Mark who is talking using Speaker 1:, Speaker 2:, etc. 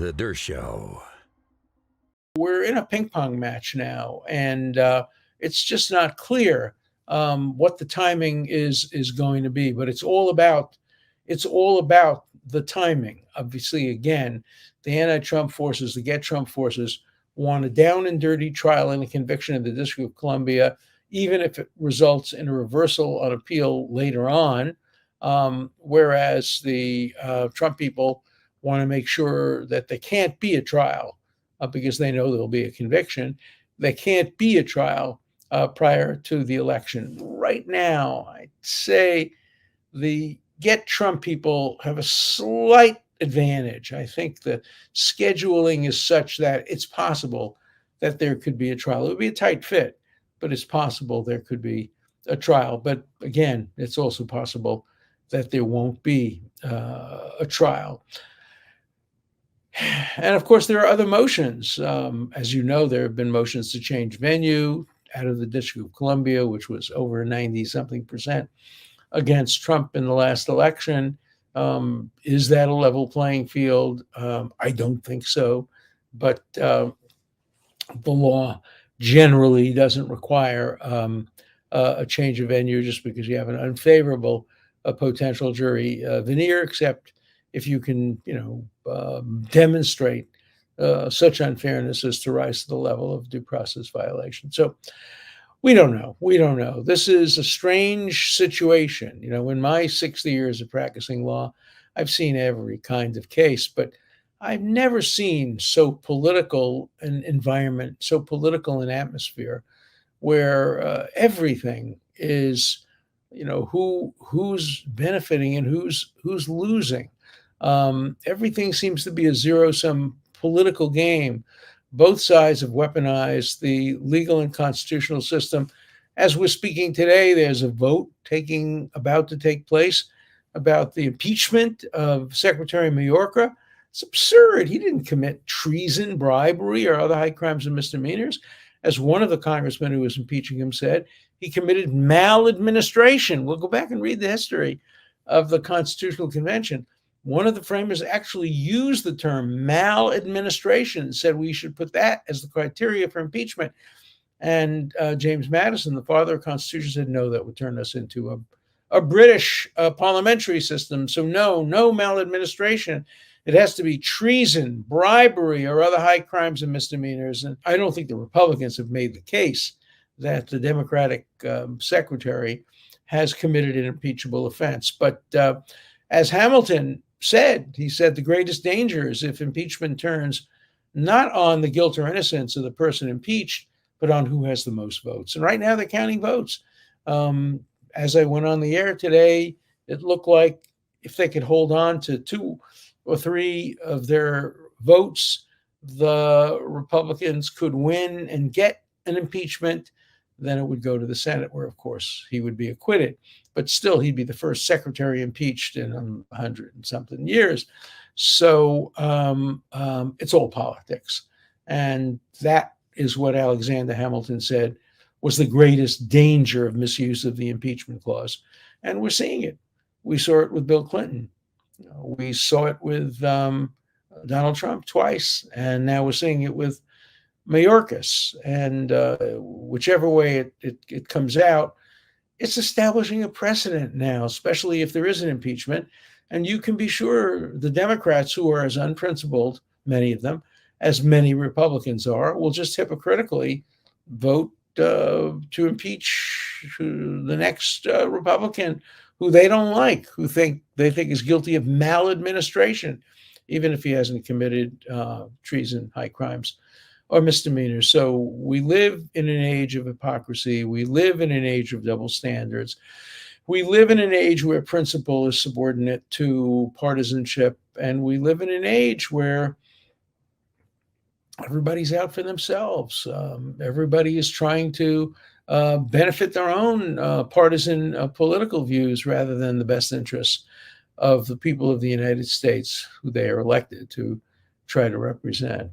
Speaker 1: The Dershow.
Speaker 2: We're in a ping pong match now, and it's just not clear what the timing is going to be. But it's all about the timing. Obviously, again, the anti-Trump forces, the Get Trump forces, want a down and dirty trial and a conviction in the District of Columbia, even if it results in a reversal on appeal later on. Whereas the Trump people want to make sure that there can't be a trial because they know there'll be a conviction. There can't be a trial prior to the election. Right now, I'd say the Get Trump people have a slight advantage. I think the scheduling is such that it's possible that there could be a trial. It would be a tight fit, but it's possible there could be a trial. But again, it's also possible that there won't be a trial. And of course, there are other motions. As you know, there have been motions to change venue out of the District of Columbia, which was over 90 something percent against Trump in the last election. Is that a level playing field? I don't think so. But the law generally doesn't require a change of venue just because you have an unfavorable potential jury veneer, except if you can, demonstrate such unfairness as to rise to the level of due process violation. So we don't know. We don't know. This is a strange situation. In my 60 years of practicing law, I've seen every kind of case, but I've never seen so political an environment, so political an atmosphere, where everything is, who's benefiting and who's losing. Everything seems to be a zero-sum political game. Both sides have weaponized the legal and constitutional system. As we're speaking today, there's a vote about to take place about the impeachment of Secretary Mayorkas. It's absurd. He didn't commit treason, bribery, or other high crimes and misdemeanors. As one of the congressmen who was impeaching him said, he committed maladministration. We'll go back and read the history of the Constitutional Convention. One of the framers actually used the term maladministration, said we should put that as the criteria for impeachment. And James Madison, the father of the Constitution, said, no, that would turn us into a British parliamentary system. So no maladministration. It has to be treason, bribery, or other high crimes and misdemeanors. And I don't think the Republicans have made the case that the Democratic secretary has committed an impeachable offense. But as Hamilton said, he said the greatest danger is if impeachment turns not on the guilt or innocence of the person impeached, but on who has the most votes. And right now they're counting votes. As I went on the air today, it looked like if they could hold on to 2 or 3 of their votes, the Republicans could win and get an impeachment. Then it would go to the Senate, where, of course, he would be acquitted. But still, he'd be the first secretary impeached in 100 and something years. So it's all politics. And that is what Alexander Hamilton said was the greatest danger of misuse of the impeachment clause. And we're seeing it. We saw it with Bill Clinton. We saw it with Donald Trump twice. And now we're seeing it with Mayorkas. And whichever way it comes out, it's establishing a precedent now, especially if there is an impeachment. And you can be sure the Democrats, who are as unprincipled, many of them, as many Republicans are, will just hypocritically vote to impeach the next Republican who they don't like, who they think is guilty of maladministration, even if he hasn't committed treason, high crimes, or misdemeanors. So we live in an age of hypocrisy. We live in an age of double standards. We live in an age where principle is subordinate to partisanship. And we live in an age where everybody's out for themselves. Everybody is trying to benefit their own partisan political views rather than the best interests of the people of the United States who they are elected to try to represent.